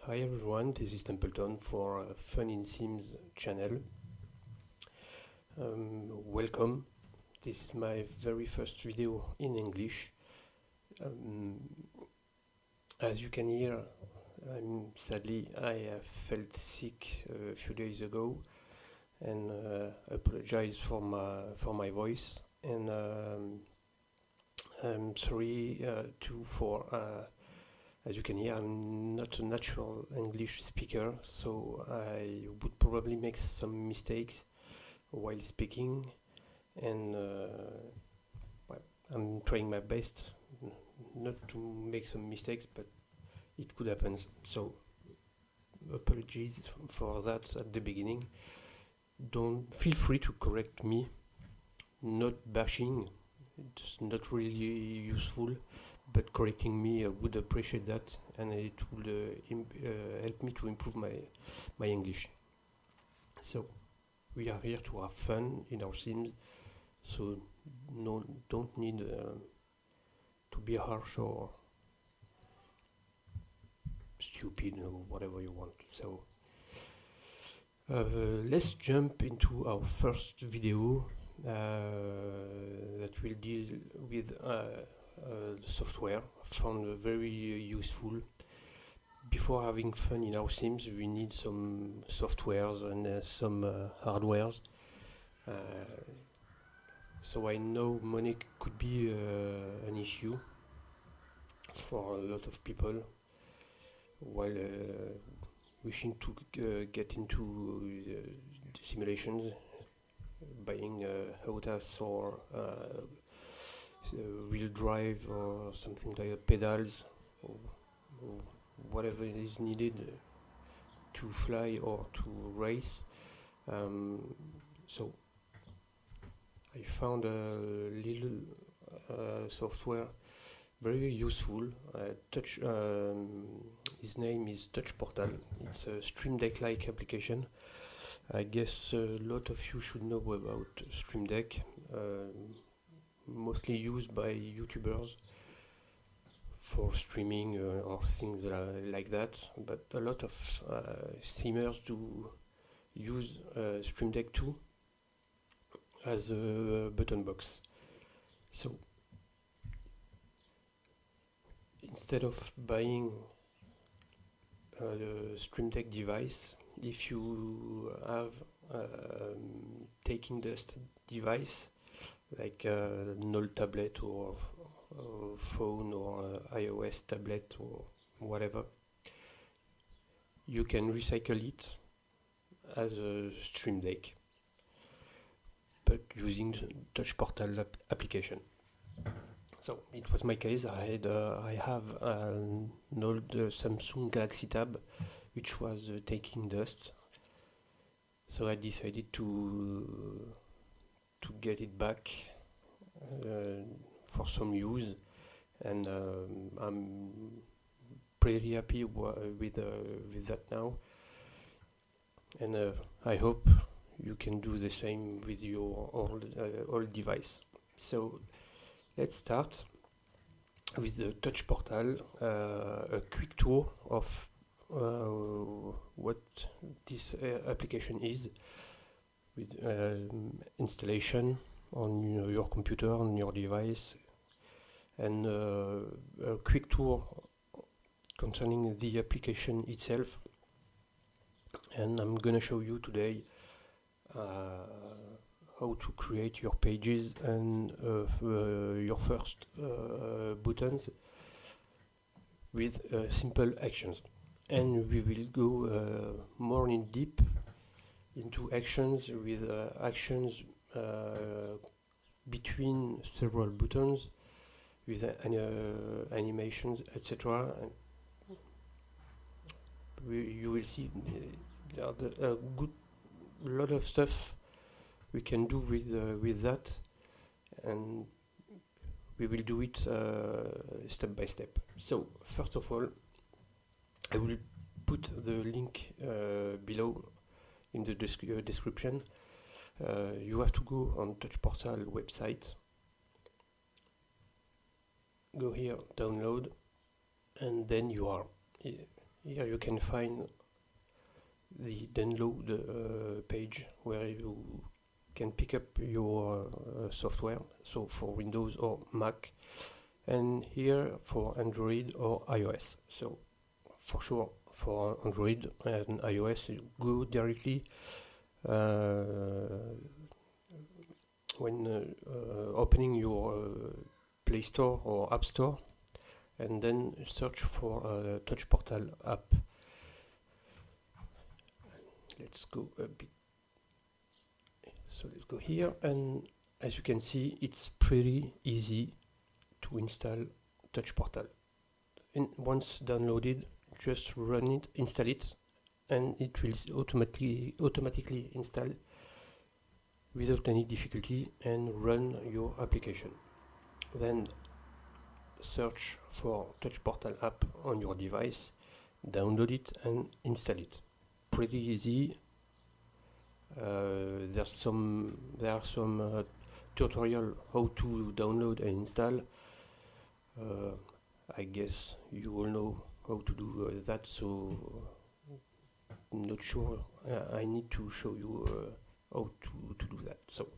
Hi everyone, this is Templeton for Fun in Sims channel. Welcome. This is my very first video in English. As you can hear, sadly I felt sick a few days ago, and apologize for my voice. And I'm sorry as you can hear, I'm not a natural English speaker, so I would probably make some mistakes while speaking, and well, I'm trying my best not to make some mistakes, but it could happen. So apologies for that at the beginning. Don't feel free to correct me. Not bashing, it's not really useful, but correcting me, I would appreciate that, and it would help me to improve my English. So we are here to have fun in our Sims, so don't need to be harsh or stupid or whatever you want. So let's jump into our first video that will deal with the software. Found very useful. Before having fun in our Sims, we need some softwares and some hardwares. So I know money could be an issue for a lot of people while wishing to get into the simulations, buying autos or wheel drive or something like pedals or whatever is needed to fly or to race. So I found a little software very useful. His name is Touch Portal. It's a Stream Deck-like application. I guess a lot of you should know about Stream Deck, mostly used by YouTubers for streaming or things like that, but a lot of streamers do use Stream Deck too as a button box. So instead of buying the Stream Deck device, if you have taking the device like an old tablet or phone or iOS tablet or whatever, you can recycle it as a Stream Deck, but using the Touch Portal application. So it was my case. I have an old Samsung Galaxy Tab which was taking dust, so I decided to get it back for some use, and I'm pretty happy with that now, and I hope you can do the same with your old device. So let's start with the Touch Portal, a quick tour of what this application is, with installation on your computer, on your device, and a quick tour concerning the application itself. And I'm gonna show you today how to create your pages and your first buttons with simple actions. And we will go more in deep into actions, with actions between several buttons, with animations, etc. You will see there are a good lot of stuff we can do with that, and we will do it step by step. So first of all, I will put the link below in the description. You have to go on Touch Portal website, go here, download, and then you are here you can find the download page where you can pick up your software, so for Windows or Mac, and here for Android or iOS. So for sure for Android and iOS, you go directly when opening your Play Store or App Store, and then search for Touch Portal app. Let's go a bit. So let's go here, and as you can see, it's pretty easy to install Touch Portal. And once downloaded, just run it, install it, and it will automatically install without any difficulty and run your application. Then search for Touch Portal app on your device, download it and install it. Pretty easy. There are some tutorial how to download and install. I guess you all know how to do that, so I'm not sure I need to show you how to do that. So,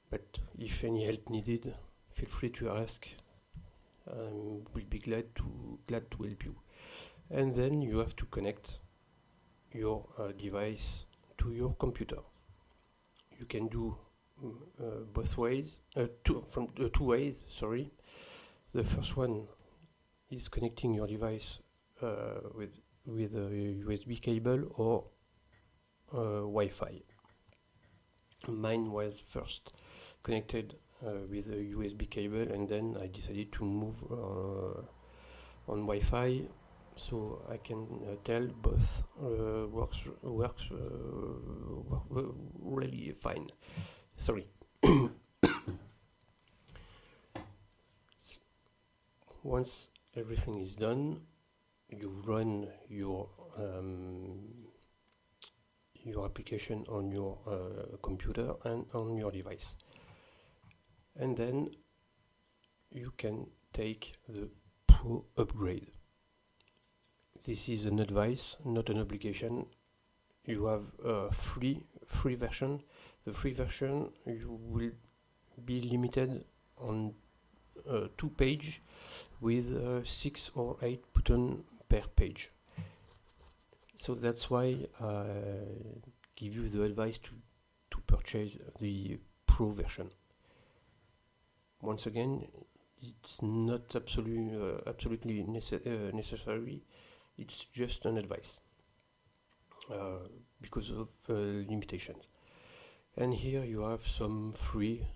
but if any help needed, feel free to ask. We'll be glad to help you. And then you have to connect your device to your computer. You can do both ways, two ways. Sorry. The first one is connecting your device with a USB cable or Wi-Fi. Mine was first connected with a USB cable, and then I decided to move on Wi-Fi, so I can tell both works really fine. Sorry. Once everything is done, you run your application on your computer and on your device, and then you can take the Pro upgrade. This is an advice, not an obligation. You have a free version. The free version, you will be limited on 2 pages with 6 or 8 buttons per page. So that's why I give you the advice to purchase the Pro version. Once again, it's not absolutely necessary. It's just an advice because of limitations. And here you have some free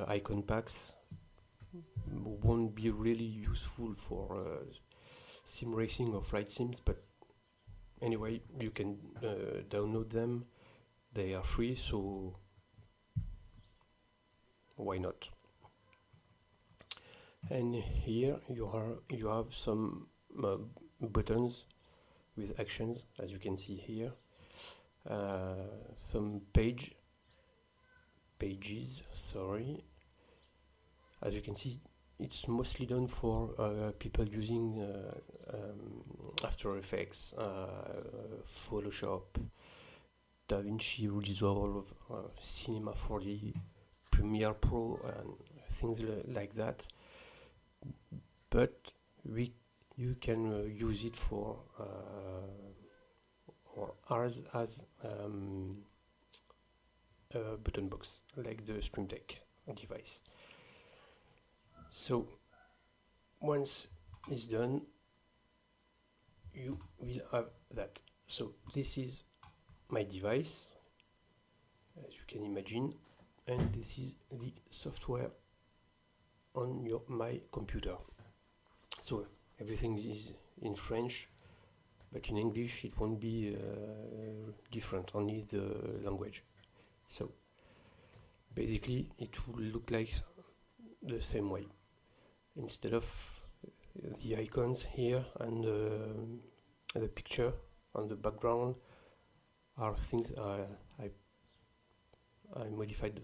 icon packs. Won't be really useful for sim racing or flight sims, but anyway, you can download them. They are free, so why not? And here you have some buttons with actions, as you can see here. Some pages. Sorry. As you can see, it's mostly done for people using After Effects, Photoshop, DaVinci Resolve, Cinema 4D, Premiere Pro, and things like that. But you can use it for or as a button box, like the Stream Deck device. So once it's done, you will have that. So this is my device, as you can imagine, and this is the software on my computer. So everything is in French, but in English it won't be different, only the language. So basically it will look like the same way. Instead of the icons here and the picture on the background are things I modified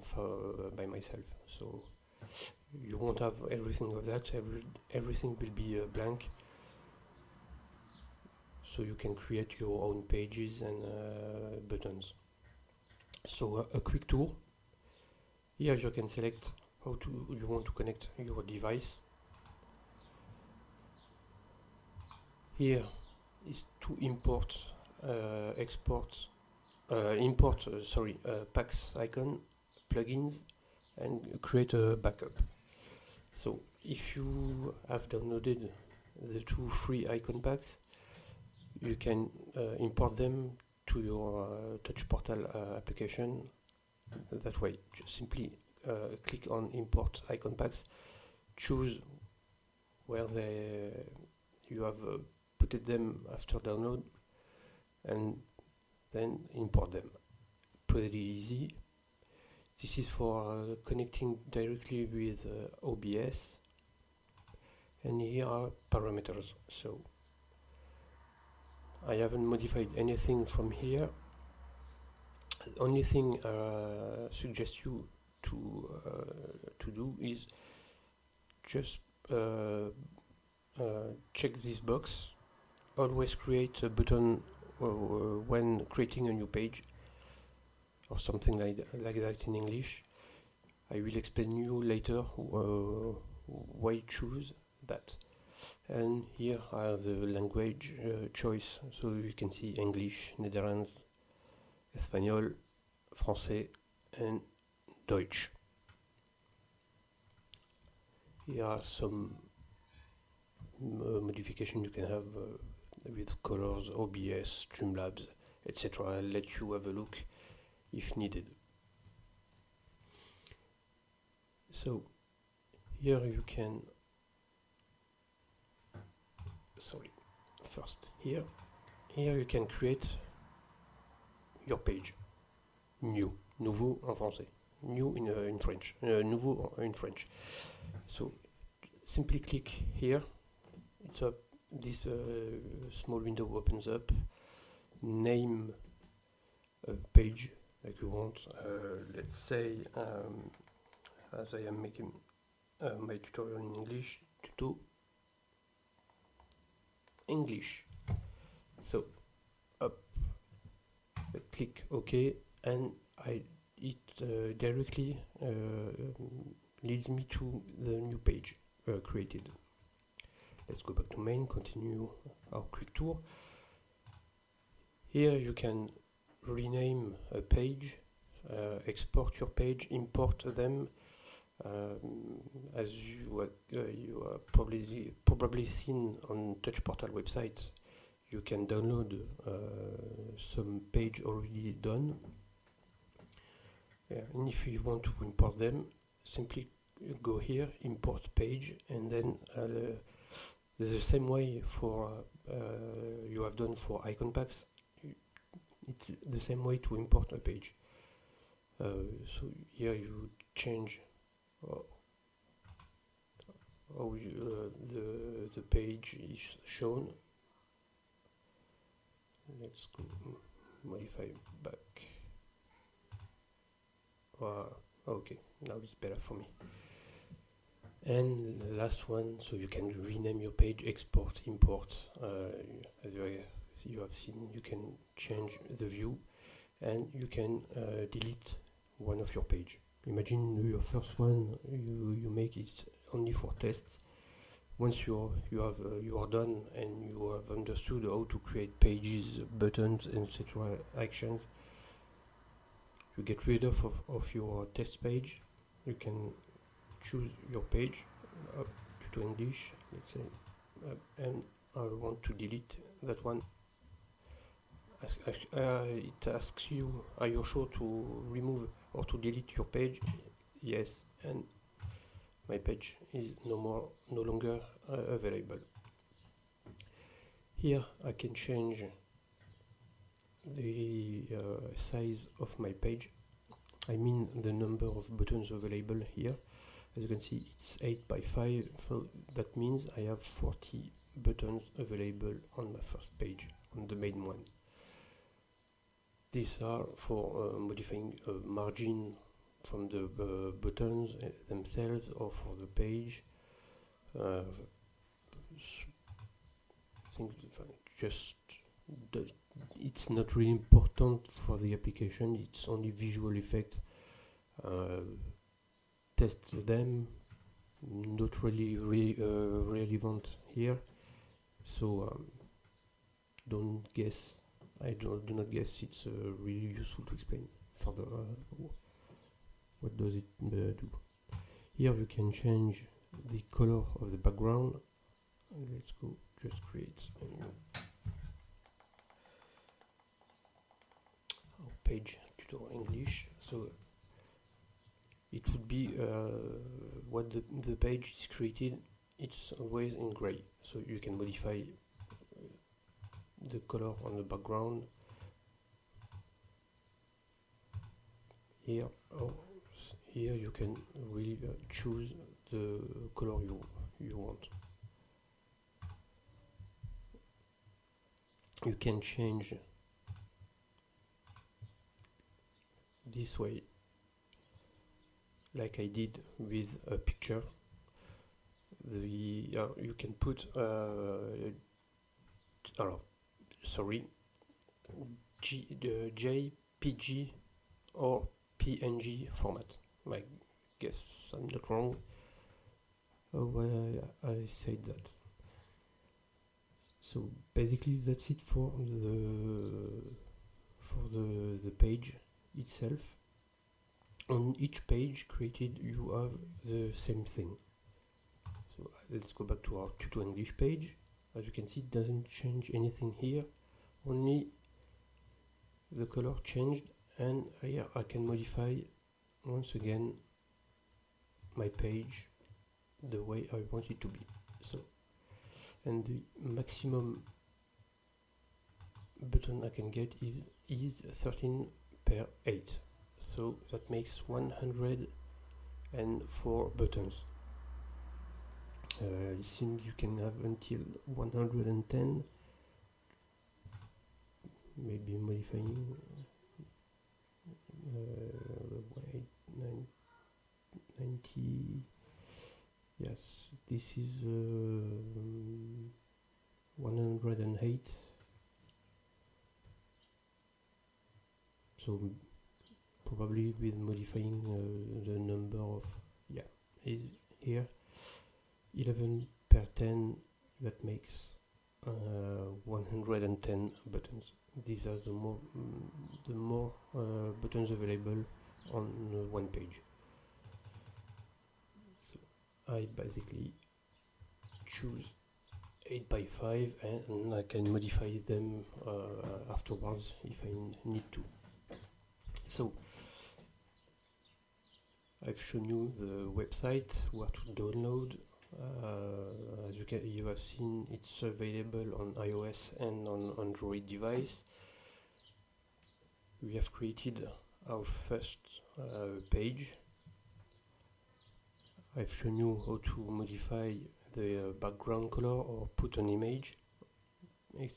by myself. So you won't have everything of that. Everything will be blank. so you can create your own pages and buttons. So a quick tour. Here you can select how you want to connect your device. Here is to import, packs icon, plugins, and create a backup. So if you have downloaded the 2 free icon packs, you can import them to your Touch Portal application. That way, just simply click on import icon packs, choose where you have put them after download, and then import them. Pretty easy. This is for connecting directly with OBS, and here are parameters. So I haven't modified anything from here. The only thing I suggest you to do is just check this box. Always create a button when creating a new page, or something like that in English. I will explain you later why choose that. And here are the language choice. So you can see English, Netherlands, Espagnol, Français, and Deutsch. Here are some modification you can have with colors, OBS, Streamlabs, etc. I'll let you have a look if needed. So here you can, here you can create your page. Nouveau en français. New in French. Nouveau in French. So simply click here. It's up. This small window opens up. Name a page like you want. Let's say, as I am making my tutorial in English, tuto English. So up, click OK, and it directly leads me to the new page created. Let's go back to main, continue our quick tour. Here you can rename a page, export your page, import them. As you are probably seen on Touch Portal website, you can download some page already done. And if you want to import them, simply go here, import page, and then the same way for you have done for icon packs. It's the same way to import a page. So here you change how the page is shown. Let's go modify back. Okay, now it's better for me. And the last one, so you can rename your page, export, import. As you have seen, you can change the view, and you can delete one of your page. Imagine your first one you make it only for tests. Once you are done and you have understood how to create pages, buttons, etc. actions, you get rid of your test page. You can choose your page up to English, let's say, and I want to delete that one. It asks you, are you sure to remove or to delete your page? Yes, and my page is no longer available. Here I can change the size of my page. I mean the number of buttons available here. As you can see, it's 8 by 5, so that means I have 40 buttons available on my first page, on the main one. These are for modifying margin from the buttons themselves or for the page. Things just it's not really important for the application. It's only visual effect. Test them. Not really relevant here. So don't guess. Do not guess it's really useful to explain further. What does it do? Here you can change the color of the background. Let's go just create a new page tutorial English. So it would be what the page is created. It's always in gray, so you can modify the color on the background here. Here you can really choose the color you want. You can change this way, like I did with a picture. You can put JPG or PNG format. I guess I'm not wrong. I said that. So basically that's it for the page itself. On each page created you have the same thing. So let's go back to our Tuto English page. As you can see, it doesn't change anything here, only the color changed, and here I can modify once again my page the way I want it to be. So, and the maximum button I can get is 13 per 8. So that makes 104 buttons. It seems you can have until 110, maybe modifying 90. Yes, this is 108. So probably with modifying the number of here 11 per 10, that makes 110 buttons. These are the more buttons available on one page. So I basically choose 8 by 5 and I can modify them afterwards if I need to. So I've shown you the website, where to download. As you have seen, it's available on iOS and on Android device. We have created our first page. I've shown you how to modify the background color or put an image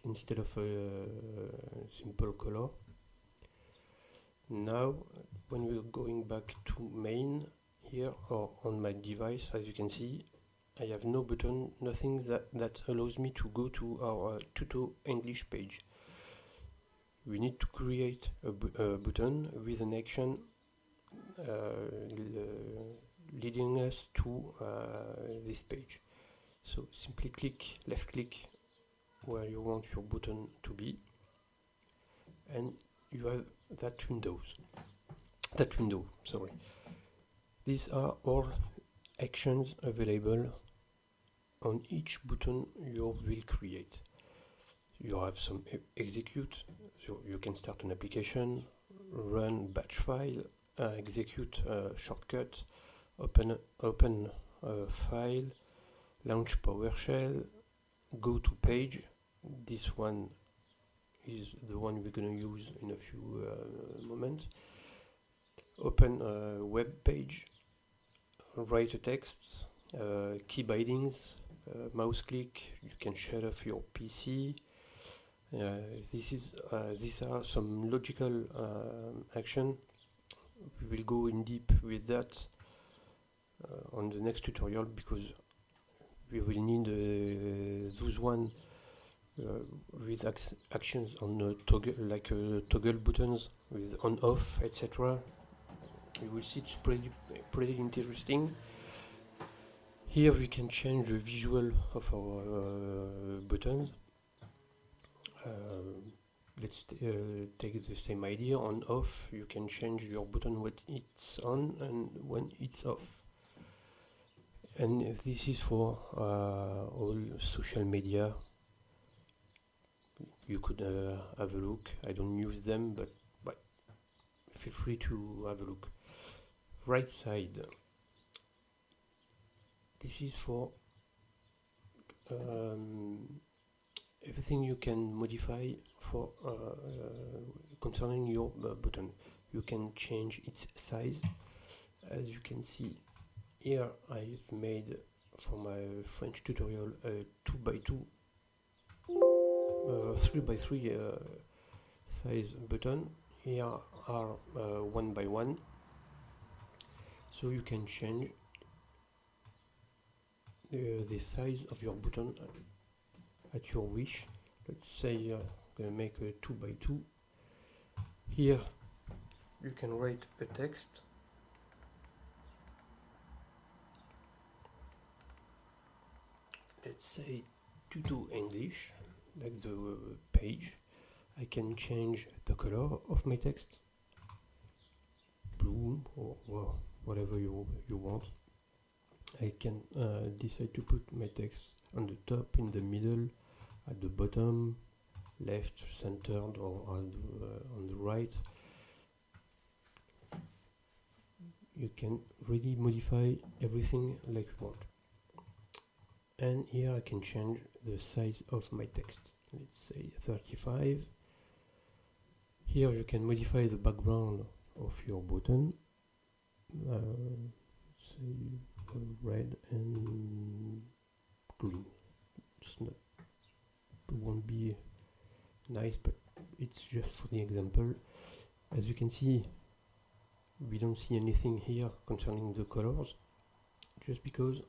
instead of a simple color. Now, when we're going back to main here or on my device, as you can see, I have no button, nothing that allows me to go to our Tuto English page. We need to create a button with an action leading us to this page. So simply left click where you want your button to be, and you have that window. These are all actions available on each button you will create. You have some execute, so you can start an application, run batch file, execute a shortcut, open a file, launch PowerShell, go to page. This one is the one we're going to use in a few moments. Open a web page, write a text, key bindings, mouse click. You can shut off your PC. These are some logical action. We will go in deep with that on the next tutorial, because we will need those one with actions on toggle, like toggle buttons with on-off, etc. You will see it's pretty interesting. Here we can change the visual of our buttons. Let's take the same idea. On off, you can change your button when it's on and when it's off. And this is for all social media. You could have a look. I don't use them, but feel free to have a look. Right side. This is for everything you can modify for concerning your button. You can change its size. As you can see here, I've made for my French tutorial a 2x2 3x3 size button. Here are 1x1, so you can change the size of your button at your wish. Let's say I'm gonna make a 2x2. Here you can write a text. Let's say tuto English, like the page. I can change the color of my text, blue or whatever you want. I can decide to put my text on the top, in the middle, at the bottom, left, centered, or on the right. You can really modify everything like you want. And here I can change the size of my text. Let's say 35. Here you can modify the background of your button. Say red and green. It won't be nice, but it's just for the example. As you can see, we don't see anything here concerning the colors, just because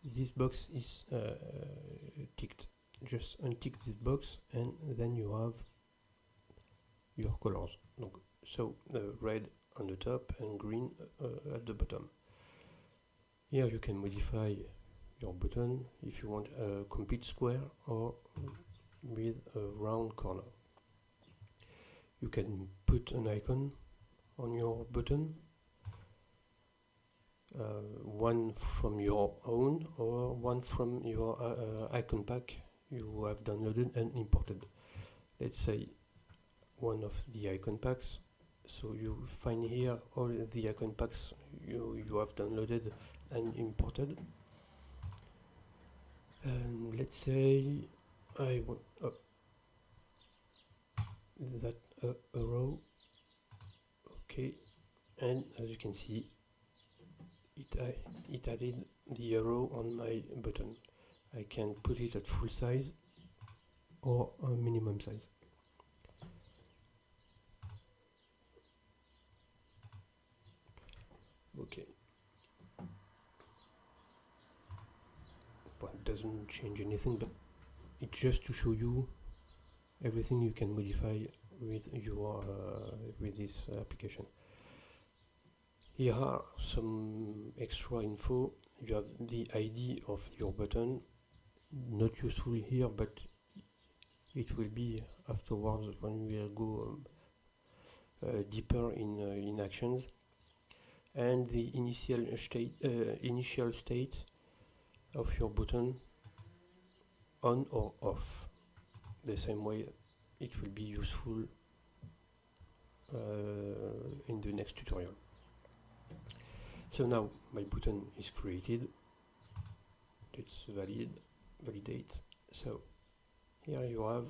this box is ticked. Just untick this box and then you have your colors. So red on the top and green at the bottom. Here you can modify your button if you want a complete square or with a round corner. You can put an icon on your button, one from your own or one from your icon pack you have downloaded and imported. Let's say one of the icon packs. So you find here all the icon packs you have downloaded and imported. And let's say I want that arrow. Okay, and as you can see, it added the arrow on my button. I can put it at full size or a minimum size. Okay. Well, it doesn't change anything, but it's just to show you everything you can modify with your with this application. Here are some extra info. You have the ID of your button, not useful here, but it will be afterwards when we will go deeper in actions. And the initial state of your button, on or off. The same way it will be useful in the next tutorial. So now my button is created. Let's validate. So here you have.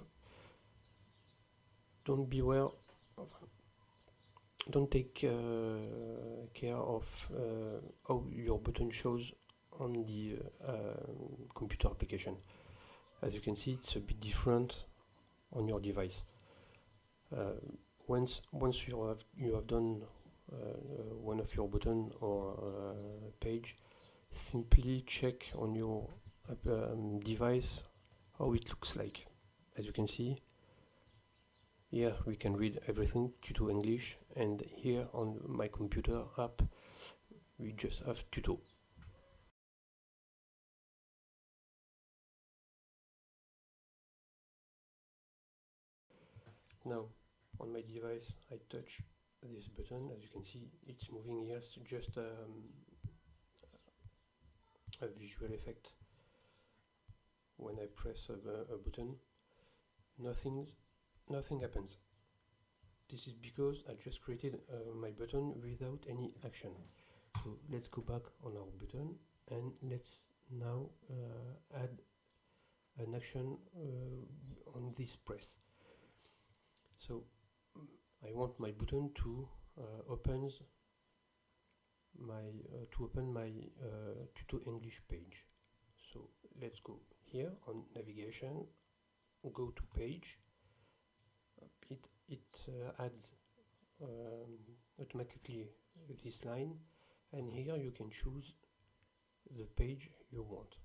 Don't take care of how your button shows on the computer application. As you can see, it's a bit different on your device. Once you have done one of your button or page, simply check on your device how it looks like. as you can see, here we can read everything, tuto English, and here on my computer app we just have tuto. Now on my device I touch this button. As you can see, it's moving here. It's just a visual effect. When I press a button, nothing happens. This is because I just created my button without any action. So let's go back on our button and let's now add an action on this press. So I want my button to open my tuto English page. So let's go here on navigation, go to page. It adds automatically this line, and here you can choose the page you want.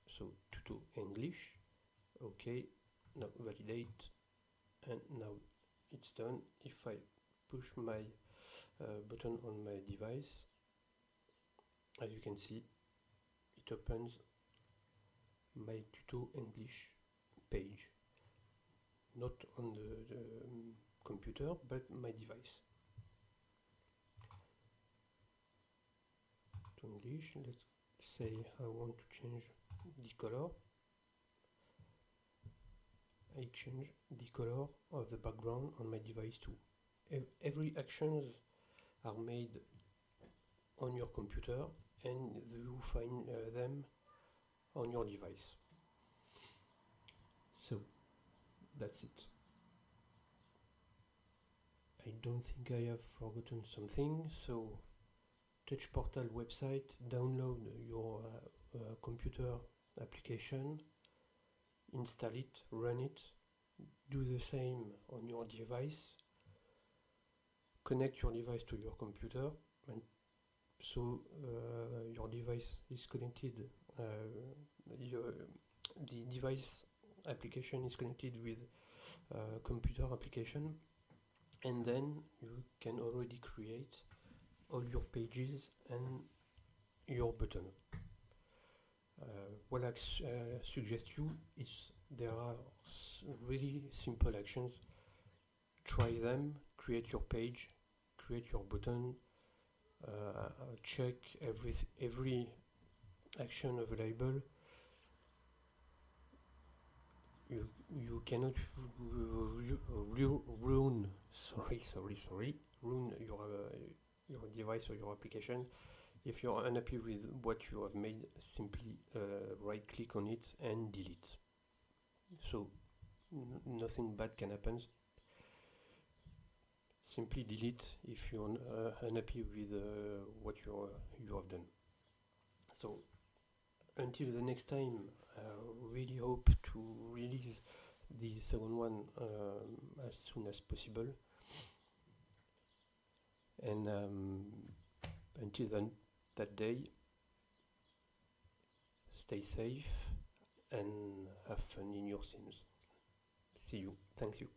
So tuto English, okay, now validate, and now it's done. If I push my button on my device, as you can see, it opens my tuto English page, not on the computer but my device. To English, let's say I want to change the color. I change the color of the background on my device too. Every actions are made on your computer and you find them on your device. So that's it. I don't think I have forgotten something. So Touch Portal website, download your computer application, install it, run it, do the same on your device, connect your device to your computer, and so your device is connected, the device application is connected with computer application, and then you can already create all your pages and your button. What I suggest you is there are really simple actions. Try them, create your page, create your button, check every action available. You cannot ruin your device or your application. If you're unhappy with what you have made, simply right click on it and delete. So nothing bad can happen. Simply delete if you're unhappy with what you have done. So until the next time, I really hope to release the second one as soon as possible. And until then, that day, stay safe and have fun in your sims. See you. Thank you.